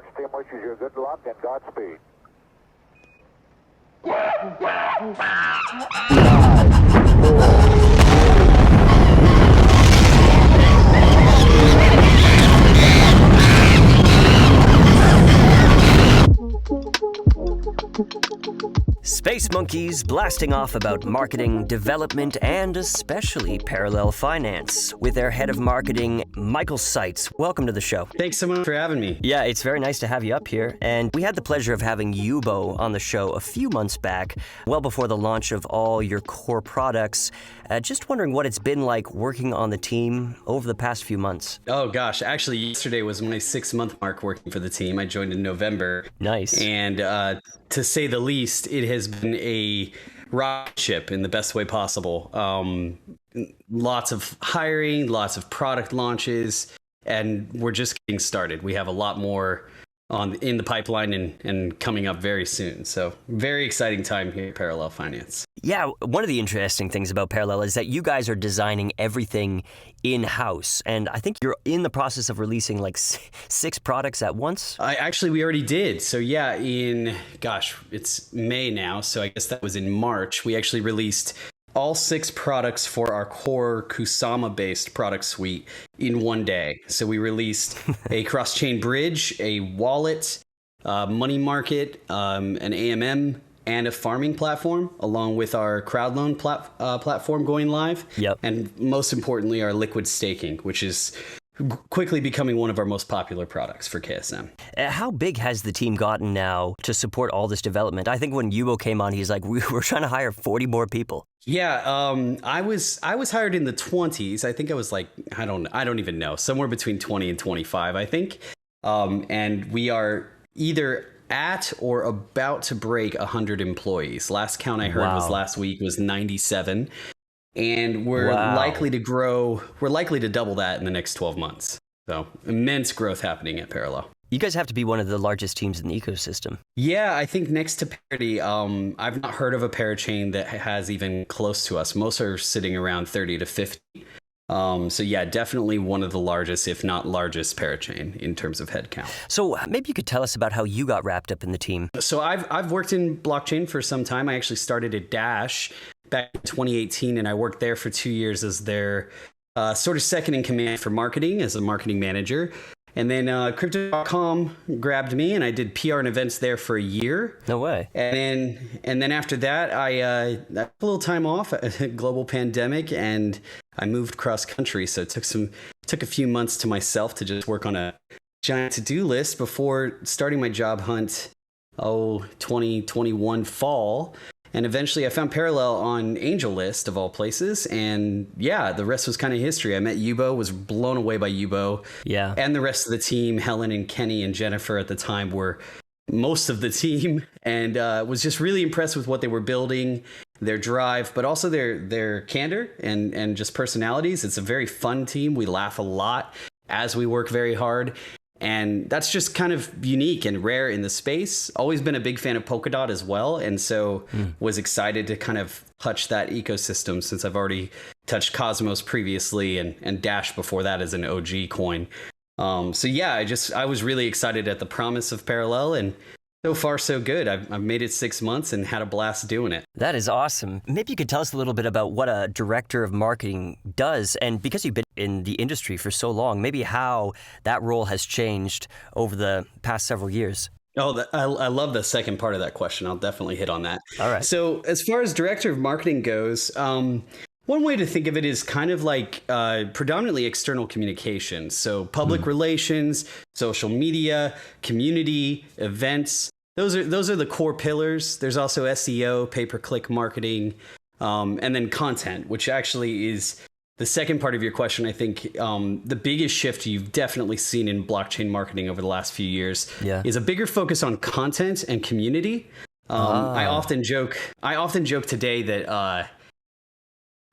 launch team wishes you good luck and Godspeed. Space monkeys blasting off about marketing, development, and especially parallel finance with their head of marketing, Michael Seitz. Welcome to the show. Thanks so much for having me. Yeah, it's very nice to have you up here. And we had the pleasure of having Yubo on the show a few months back, well before the launch of all your core products. Just wondering what it's been like working on the team over the past few months. Oh gosh, actually yesterday was my 6-month mark working for the team. I joined in November. Nice. And to say the least, it has been a rocket ship in the best way possible. Lots of hiring, lots of product launches, and we're just getting started. We have a lot more in the pipeline and coming up very soon. So very exciting time here at Parallel Finance. Yeah, one of the interesting things about Parallel is that you guys are designing everything in-house. And I think you're in the process of releasing like 6 products at once. We already did. So yeah, it's May now. So I guess that was in March. We actually released all 6 products for our core Kusama-based product suite in one day. So we released a cross-chain bridge, a wallet, money market, an AMM, and a farming platform, along with our Crowdloan platform going live. Yep. And most importantly, our liquid staking, which is quickly becoming one of our most popular products for KSM. How big has the team gotten now to support all this development? I think when Yubo came on, he's like, we're trying to hire 40 more people. Yeah, I was hired in the 20s. I think I was like, I don't even know, somewhere between 20 and 25, I think. And we are either at or about to break 100 employees. Last count I heard was last week was 97. And we're likely to grow. We're likely to double that in the next 12 months. So immense growth happening at Parallel. You guys have to be one of the largest teams in the ecosystem. Yeah, I think next to Parity, I've not heard of a parachain that has even close to us. Most are sitting around 30 to 50. So yeah, definitely one of the largest, if not largest, parachain in terms of headcount. So maybe you could tell us about how you got wrapped up in the team. So I've worked in blockchain for some time. I actually started at Dash back in 2018, and I worked there for 2 years as their sort of second in command for marketing as a marketing manager. And then Crypto.com grabbed me, and I did PR and events there for a year. No way. And then after that, I took a little time off, a global pandemic, and I moved cross country. So it took a few months to myself to just work on a giant to-do list before starting my job hunt, 2021 fall. And eventually I found Parallel on AngelList of all places. And yeah, the rest was kind of history. I met Yubo, was blown away by Yubo. Yeah. And the rest of the team, Helen and Kenny and Jennifer at the time were most of the team, and was just really impressed with what they were building, their drive, but also their candor and just personalities. It's a very fun team. We laugh a lot as we work very hard. And that's just kind of unique and rare in the space. Always been a big fan of Polkadot as well. And so was excited to kind of touch that ecosystem since I've already touched Cosmos previously and Dash before that as an OG coin. So yeah, I was really excited at the promise of Parallel, and so far so good. I've made it 6 months and had a blast doing it. That is awesome. Maybe you could tell us a little bit about what a director of marketing does, and because you've been in the industry for so long, maybe how that role has changed over the past several years. Oh, I love the second part of that question. I'll definitely hit on that. All right. So as far as director of marketing goes, one way to think of it is kind of like predominantly external communications. So public relations, social media, community, events. Those are the core pillars. There's also SEO, pay-per-click marketing, and then content, which actually is the second part of your question. I think the biggest shift you've definitely seen in blockchain marketing over the last few years is a bigger focus on content and community. I often joke today that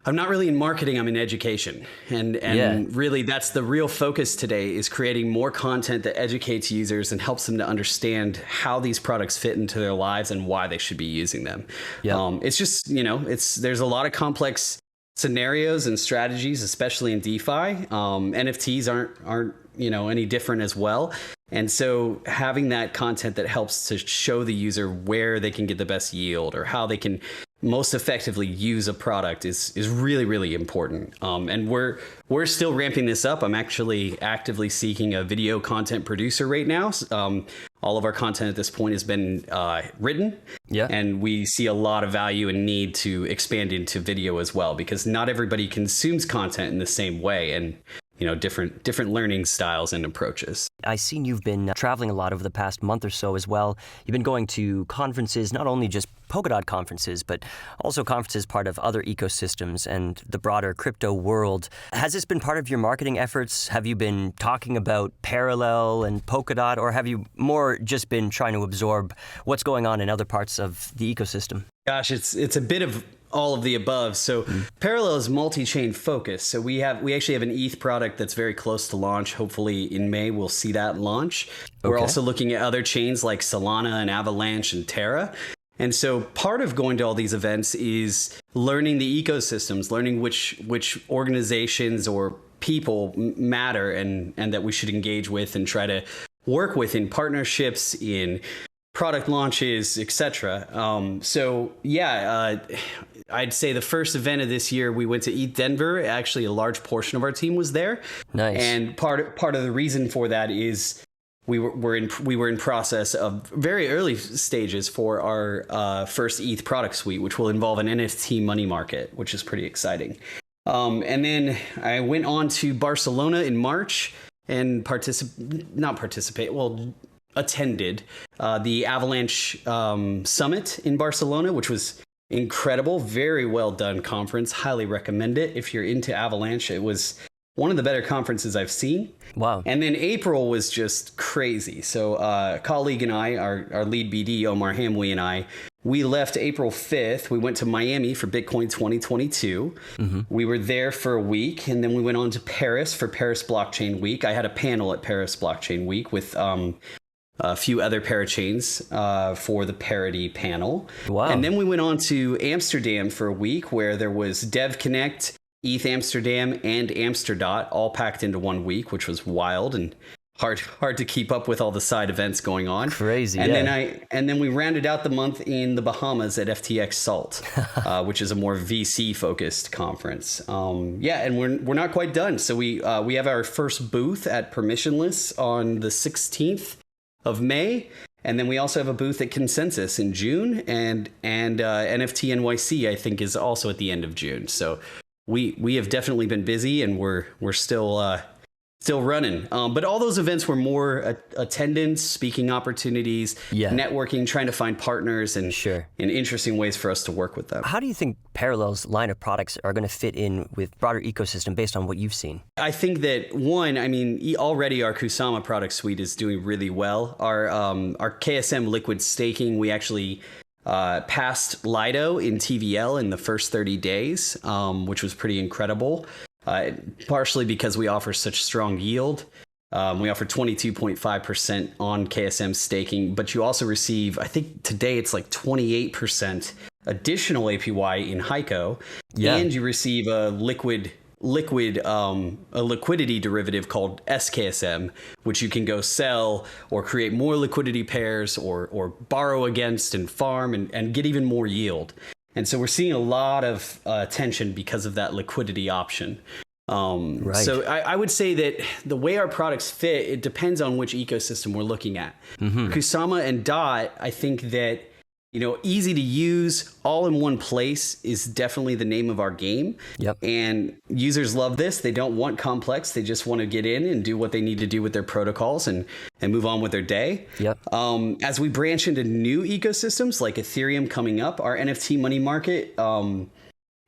I'm not really in marketing, I'm in education. And really that's the real focus today, is creating more content that educates users and helps them to understand how these products fit into their lives and why they should be using them. It's just, there's a lot of complex scenarios and strategies, especially in DeFi. NFTs aren't any different as well. And so having that content that helps to show the user where they can get the best yield or how they can most effectively use a product is really, really important. And we're still ramping this up. I'm actually actively seeking a video content producer right now. All of our content at this point has been written. Yeah. And we see a lot of value and need to expand into video as well, because not everybody consumes content in the same way. And different learning styles and approaches. I've seen you've been traveling a lot over the past month or so as well. You've been going to conferences, not only just Polkadot conferences, but also conferences part of other ecosystems and the broader crypto world. Has this been part of your marketing efforts? Have you been talking about Parallel and Polkadot, or have you more just been trying to absorb what's going on in other parts of the ecosystem? Gosh, it's a bit of all of the above. So Parallel is multi-chain focused. So we actually have an ETH product that's very close to launch. Hopefully in May, we'll see that launch. Okay. We're also looking at other chains like Solana and Avalanche and Terra. And so part of going to all these events is learning the ecosystems, learning which organizations or people matter and that we should engage with and try to work with in partnerships, in product launches, etc. I'd say the first event of this year, we went to ETH Denver. Actually, a large portion of our team was there. Nice. And part of the reason for that is we were in process of very early stages for our first ETH product suite, which will involve an NFT money market, which is pretty exciting. And then I went on to Barcelona in March and attended the Avalanche Summit in Barcelona, which was incredible. Very well done conference. Highly recommend it if you're into Avalanche. It was one of the better conferences I've seen. Wow. And then April was just crazy. So a colleague and I, our lead BD, Omar Hamwi, and I, we left April 5th. We went to Miami for Bitcoin 2022. Mm-hmm. We were there for a week, and then we went on to Paris for Paris Blockchain Week. I had a panel at Paris Blockchain Week with a few other Parachains for the Parity panel. Wow. And then we went on to Amsterdam for a week where there was Dev Connect, ETH Amsterdam, and Amsterdot all packed into 1 week, which was wild and hard to keep up with all the side events going on. Crazy. And yeah. then we rounded out the month in the Bahamas at FTX Salt, which is a more VC focused conference. And we're not quite done. So we have our first booth at Permissionless on the 16th of May. And then we also have a booth at Consensus in June, and NFT NYC, I think, is also at the end of June. So we have definitely been busy, and we're still running. But all those events were more attendance, speaking opportunities, networking, trying to find partners and interesting ways for us to work with them. How do you think Parallel's line of products are going to fit in with broader ecosystem based on what you've seen? I think that already our Kusama product suite is doing really well. Our KSM liquid staking, we actually passed Lido in TVL in the first 30 days, which was pretty incredible. Partially because we offer such strong yield. We offer 22.5% on KSM staking, but you also receive, I think today it's like 28% additional APY in Heiko, and you receive a liquidity derivative called SKSM, which you can go sell or create more liquidity pairs or borrow against and farm and get even more yield. And so we're seeing a lot of attention because of that liquidity option. Right. So I would say that the way our products fit, it depends on which ecosystem we're looking at. Mm-hmm. Kusama and Dot, I think that, easy to use, all in one place is definitely the name of our game. Yep. And users love this. They don't want complex. They just want to get in and do what they need to do with their protocols and move on with their day. Yep. As we branch into new ecosystems like Ethereum coming up, our NFT money market,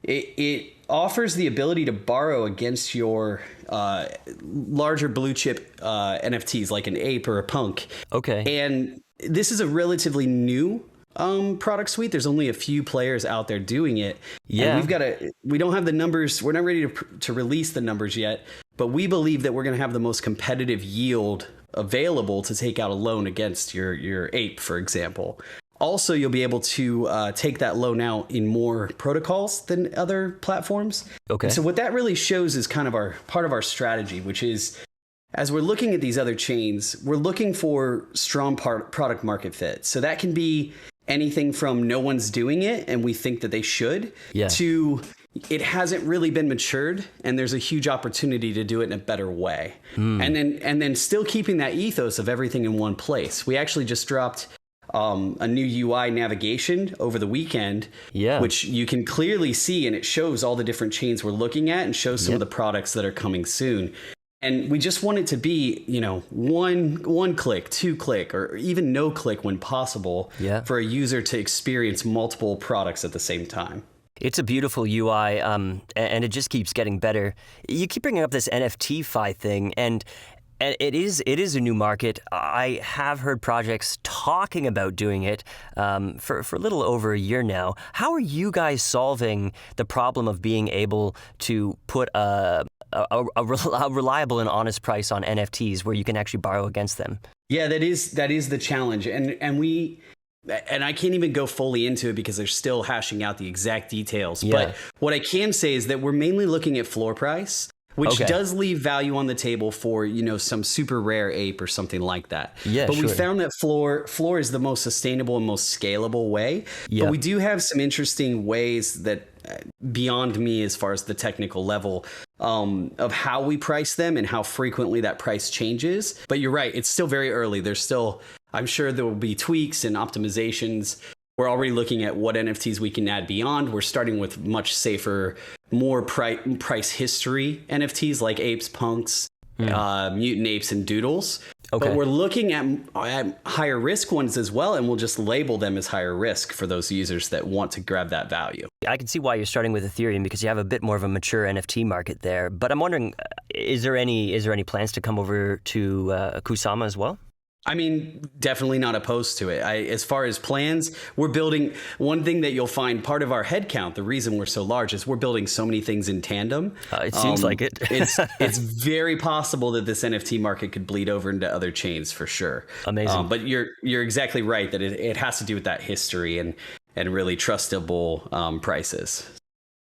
it offers the ability to borrow against your larger blue chip NFTs like an ape or a punk. Okay. And this is a relatively new product suite. There's only a few players out there doing it. Yeah. And we don't have the numbers. We're not ready to release the numbers yet, but we believe that we're going to have the most competitive yield available to take out a loan against your ape, for example. Also, you'll be able to take that loan out in more protocols than other platforms. Okay. And so what that really shows is kind of part of our strategy, which is as we're looking at these other chains, we're looking for strong product market fit. So that can be anything from no one's doing it and we think that they should, to it hasn't really been matured and there's a huge opportunity to do it in a better way. And then still keeping that ethos of everything in one place. We actually just dropped a new UI navigation over the weekend, which you can clearly see, and it shows all the different chains we're looking at and shows some of the products that are coming soon. And we just want it to be, one click, 2 click, or even no click when possible for a user to experience multiple products at the same time. It's a beautiful UI, and it just keeps getting better. You keep bringing up this NFT-Fi thing, and it is a new market. I have heard projects talking about doing it for a little over a year now. How are you guys solving the problem of being able to put a reliable and honest price on NFTs where you can actually borrow against them? Yeah, that is the challenge, and I can't even go fully into it because they're still hashing out the exact details. But what I can say is that we're mainly looking at floor price, which does leave value on the table for, some super rare ape or something like that. But we found that floor is the most sustainable and most scalable way. But we do have some interesting ways that beyond me as far as the technical level of how we price them and how frequently that price changes. But you're right, it's still very early. There's still, I'm sure there will be tweaks and optimizations. We're already looking at what NFTs we can add beyond. We're starting with much safer, more price history NFTs like apes, punks, mutant apes, and doodles. But we're looking at higher risk ones as well, and we'll just label them as higher risk for those users that want to grab that value. I can see why you're starting with Ethereum because you have a bit more of a mature NFT market there. But I'm wondering, is there any plans to come over to Kusama as well? I mean, definitely not opposed to it. As far as plans, we're building one thing that you'll find part of our headcount. The reason we're so large is we're building so many things in tandem. It seems like it. It's very possible that this NFT market could bleed over into other chains for sure. Amazing. But you're exactly right that it has to do with that history and really trustable prices.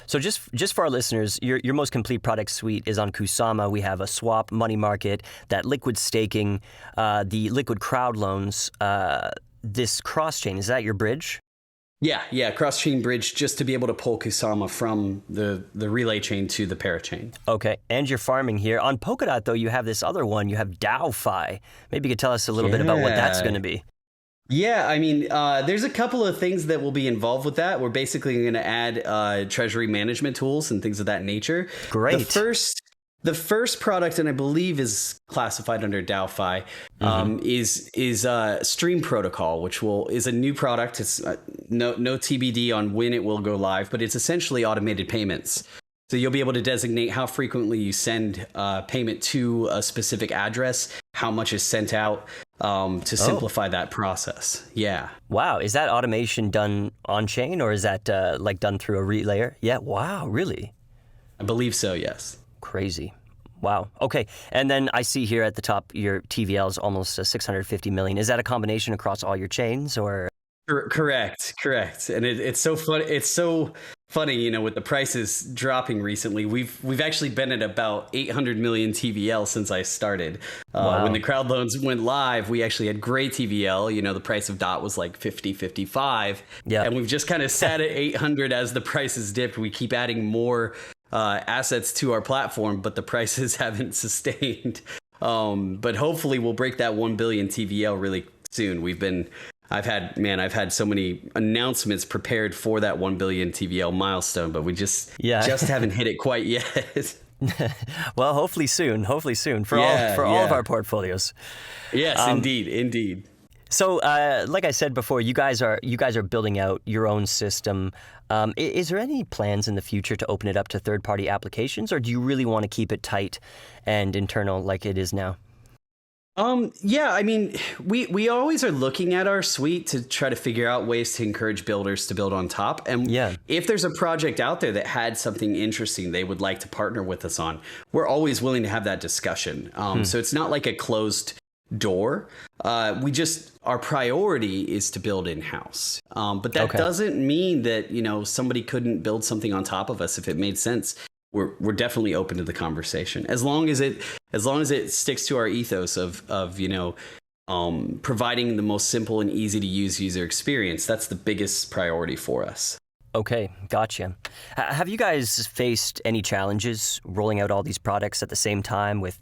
So just for our listeners, your most complete product suite is on Kusama. We have a swap, money market, that liquid staking, the liquid crowd loans, this cross-chain. Is that your bridge? Yeah, cross-chain bridge just to be able to pull Kusama from the relay chain to the Parachain. Okay, and you're farming here. On Polkadot, though, you have this other one. You have DAO-Fi. Maybe you could tell us a little bit about what that's going to be. Yeah, I mean, there's a couple of things that will be involved with that. We're basically going to add treasury management tools and things of that nature. Great. The first product, and I believe is classified under DAO-Fi, is Stream Protocol, which is a new product. It's no TBD on when it will go live, but it's essentially automated payments. So you'll be able to designate how frequently you send payment to a specific address, how much is sent out to simplify that process. Yeah. Wow. Is that automation done on chain or is that done through a relayer? Yeah. Wow. Really? I believe so. Yes. Crazy. Wow. Okay. And then I see here at the top, your TVL is almost 650 million. Is that a combination across all your chains or? Correct. And it's so fun. It's so funny, with the prices dropping recently. We've actually been at about 800 million TVL since I started. Wow. When the crowd loans went live, we actually had gray TVL. The price of DOT was like 50, 55. Yeah. And we've just kind of sat at 800 as the prices dipped. We keep adding more assets to our platform, but the prices haven't sustained. But hopefully we'll break that 1 billion TVL really soon. I've had so many announcements prepared for that 1 billion TVL milestone, but we just haven't hit it quite yet. Well, hopefully soon for all of our portfolios. Yes, indeed. So, like I said before, you guys are building out your own system. Is there any plans in the future to open it up to third-party applications, or do you really want to keep it tight and internal like it is now? Yeah, I mean, we always are looking at our suite to try to figure out ways to encourage builders to build on top. And if there's a project out there that had something interesting they would like to partner with us on, we're always willing to have that discussion. So it's not like a closed door. Our priority is to build in-house. But that doesn't mean that, somebody couldn't build something on top of us if it made sense. we're definitely open to the conversation as long as it sticks to our ethos of providing the most simple and easy to use user experience. That's the biggest priority for us. Okay, gotcha. Have you guys faced any challenges rolling out all these products at the same time with,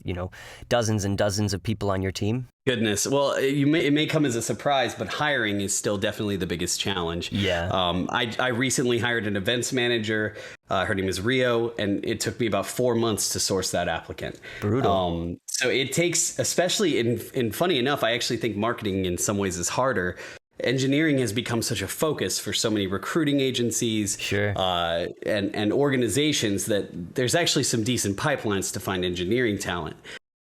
dozens and dozens of people on your team? Goodness. Well, it may come as a surprise, but hiring is still definitely the biggest challenge. Yeah. I recently hired an events manager. Her name is Rio, and it took me about 4 months to source that applicant. Brutal. So it takes, especially in funny enough, I actually think marketing in some ways is harder. Engineering has become such a focus for so many recruiting agencies, sure, and organizations that there's actually some decent pipelines to find engineering talent.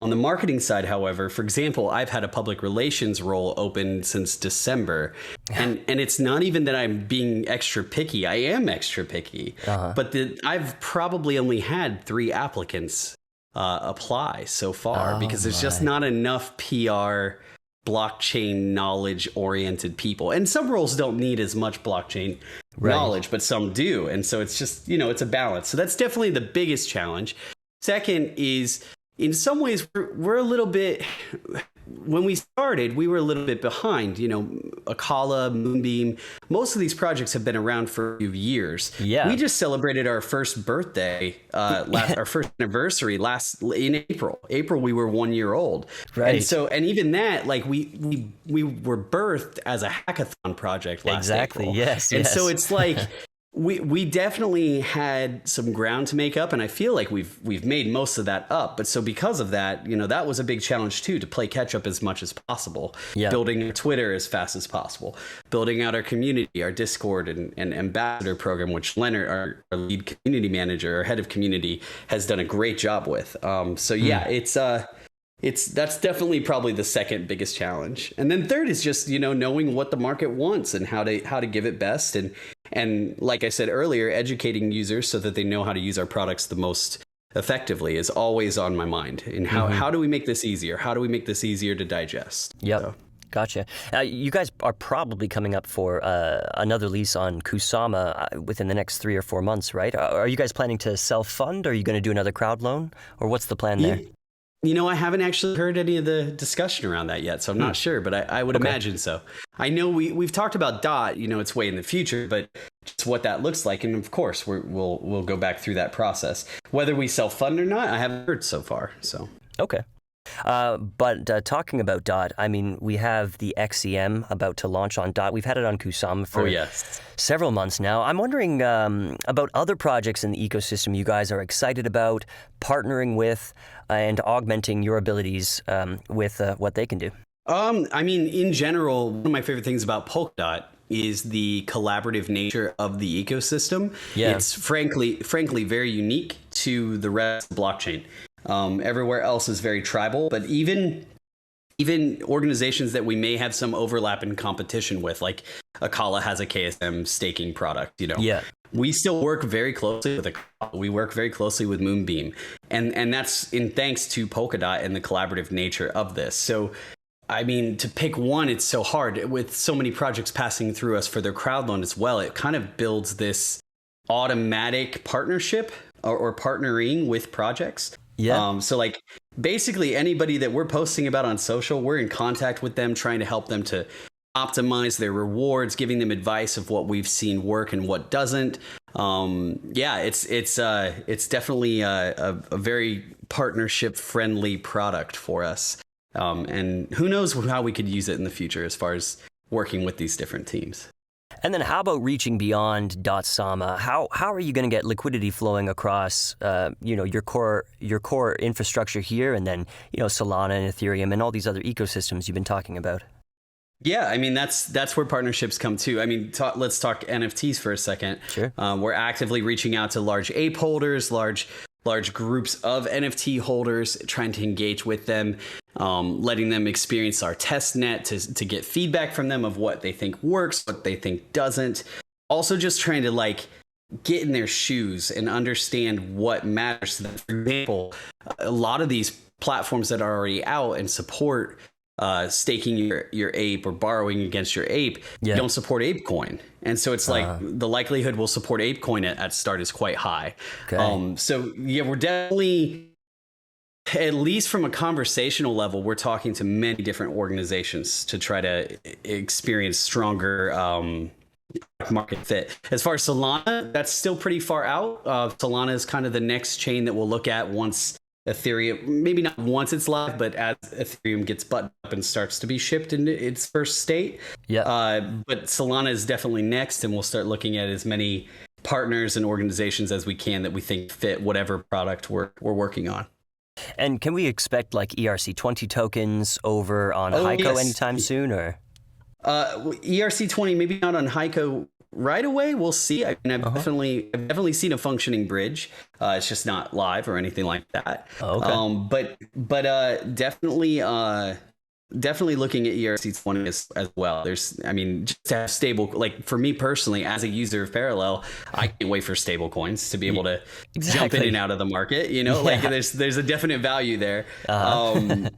On the marketing side, however, for example, I've had a public relations role open since December, and it's not even that I'm being extra picky. I am extra picky, but I've probably only had 3 applicants apply so far because there's just not enough PR blockchain knowledge oriented people, and some roles don't need as much blockchain knowledge, but some do. And so it's just, it's a balance. So that's definitely the biggest challenge. Second is, in some ways, we're a little bit, when we started, we were a little bit behind. Akala, Moonbeam, most of these projects have been around for a few years. Yeah. We just celebrated our first birthed, our first anniversary in April. April, we were 1 year old. Right. And even that, like we were birthed as a hackathon project last Exactly. April. Yes. And so it's like, we definitely had some ground to make up, and I feel like we've made most of that up. But so because of that, that was a big challenge too, to play catch up as much as possible. Yeah. Building our Twitter as fast as possible, building out our community, our Discord and ambassador program, which Leonard, our lead community manager, our head of community, has done a great job with. That's definitely probably the second biggest challenge. And then third is just, knowing what the market wants and how to give it best. And like I said earlier, educating users so that they know how to use our products the most effectively is always on my mind. And how do we make this easier? How do we make this easier to digest? Yep. So. Gotcha. You guys are probably coming up for another lease on Kusama within the next 3 or 4 months, right? Are you guys planning to self-fund? Or are you going to do another crowd loan? Or what's the plan there? I haven't actually heard any of the discussion around that yet, so I'm not sure, but I would imagine so. I know we've talked about DOT, it's way in the future, but just what that looks like, and of course we'll go back through that process. Whether we self-fund or not, I haven't heard so far. So okay. But talking about DOT, we have the XEM about to launch on DOT. We've had it on Kusama for several months now. I'm wondering about other projects in the ecosystem you guys are excited about partnering with and augmenting your abilities with what they can do. In general, one of my favorite things about Polkadot is the collaborative nature of the ecosystem. Yeah. It's frankly very unique to the rest of the blockchain. Everywhere else is very tribal, but even organizations that we may have some overlap in competition with, like Akala has a KSM staking product, we still work very closely with Akala. We work very closely with Moonbeam, and that's in thanks to Polkadot and the collaborative nature of this. So, to pick one, it's so hard with so many projects passing through us for their crowd loan as well. It kind of builds this automatic partnership or partnering with projects. Yeah. So like basically anybody that we're posting about on social, we're in contact with them, trying to help them to optimize their rewards, giving them advice of what we've seen work and what doesn't. It's definitely a very partnership friendly product for us. And who knows how we could use it in the future as far as working with these different teams. And then how about reaching beyond .sama? How are you going to get liquidity flowing across your core infrastructure here, and then Solana and Ethereum and all these other ecosystems you've been talking about? Yeah, that's where partnerships come too. Let's talk NFTs for a second. Sure. We're actively reaching out to large ape holders, large groups of NFT holders, trying to engage with them, letting them experience our test net to get feedback from them of what they think works, what they think doesn't. Also just trying to get in their shoes and understand what matters to them. For example, a lot of these platforms that are already out and support staking your ape or borrowing against your ape, you don't support ApeCoin. And so it's like the likelihood we'll support ApeCoin at start is quite high. Okay. So yeah, we're definitely, at least from a conversational level, we're talking to many different organizations to try to experience stronger market fit. As far as Solana, that's still pretty far out. Solana is kind of the next chain that we'll look at once Ethereum, maybe not once it's live, but as Ethereum gets buttoned up and starts to be shipped into its first state. But Solana is definitely next, and we'll start looking at as many partners and organizations as we can that we think fit whatever product we're working on. And can we expect like ERC20 tokens over on Heiko anytime soon, or? ERC20, maybe not on Heiko right away. We'll see. I mean, I've definitely seen a functioning bridge. It's just not live or anything like that. But definitely looking at ERC20 as well. There's, I mean, just to have stable, like for me personally, as a user of Parallel, I can't wait for stable coins to be able to jump in and out of the market. You know, like there's a definite value there.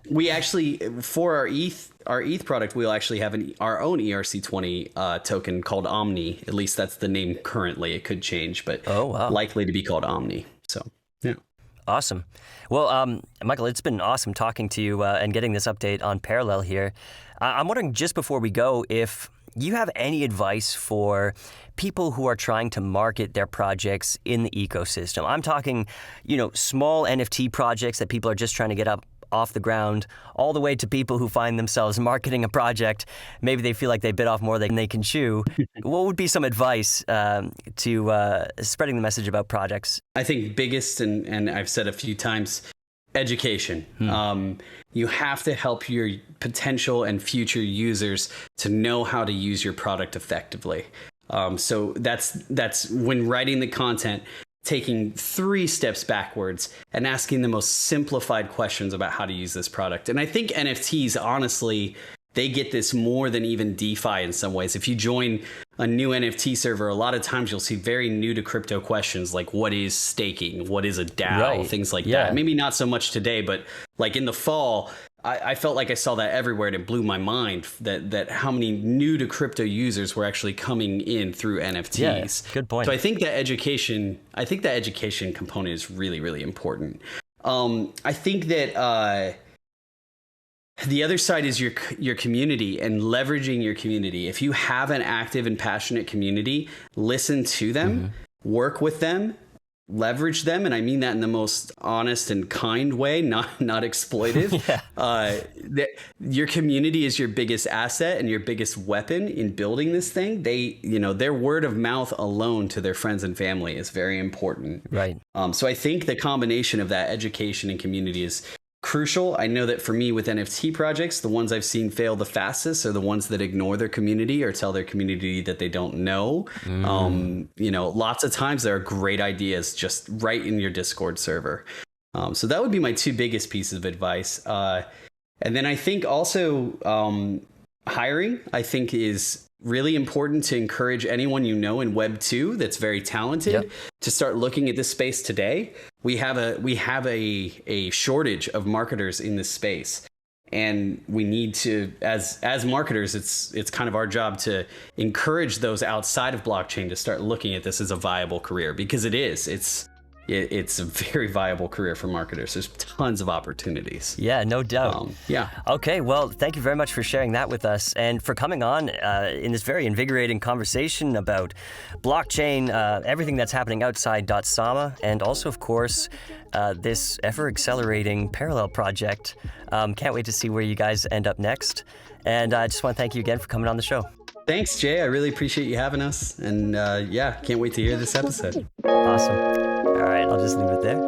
We actually, for our ETH product, we'll actually have our own ERC20 token called Omni. At least that's the name currently. It could change, but likely to be called Omni. So, yeah. Awesome. Well, Michael, it's been awesome talking to you and getting this update on Parallel here. I'm wondering, just before we go, if you have any advice for people who are trying to market their projects in the ecosystem. I'm talking, small NFT projects that people are just trying to get up off the ground, all the way to people who find themselves marketing a project. Maybe they feel like they bit off more than they can chew. What would be some advice to spreading the message about projects? I think biggest, and I've said a few times, education. You have to help your potential and future users to know how to use your product effectively. So that's when writing the content, taking 3 steps backwards and asking the most simplified questions about how to use this product. And I think NFTs, honestly, they get this more than even DeFi in some ways. If you join a new NFT server, a lot of times you'll see very new to crypto questions like what is staking, what is a DAO, things like that. Maybe not so much today, but like in the fall, I felt like I saw that everywhere, and it blew my mind that how many new to crypto users were actually coming in through NFTs. Yeah, good point. So I think that education component is really, really important. I think that the other side is your community and leveraging your community. If you have an active and passionate community, listen to them, work with them, leverage them, and I mean that in the most honest and kind way, not exploitive. Your community is your biggest asset and your biggest weapon in building this thing. They, their word of mouth alone to their friends and family is very important. Right. So I think the combination of that education and community is crucial. I know that for me with NFT projects, the ones I've seen fail the fastest are the ones that ignore their community or tell their community that they don't know. Lots of times there are great ideas just right in your Discord server. So that would be my 2 biggest pieces of advice. And then I think also hiring, I think, is really important to encourage anyone in Web 2 that's very talented to start looking at this space today. We have a shortage of marketers in this space, and we need to, as marketers, it's kind of our job to encourage those outside of blockchain to start looking at this as a viable career, because it's a very viable career for marketers. There's tons of opportunities. Yeah, no doubt. Okay, well, thank you very much for sharing that with us and for coming on in this very invigorating conversation about blockchain, everything that's happening outside .sama, and also, of course, this ever-accelerating Parallel project. Can't wait to see where you guys end up next. And I just want to thank you again for coming on the show. Thanks, Jay. I really appreciate you having us. And can't wait to hear this episode. Awesome. All right, I'll just leave it there.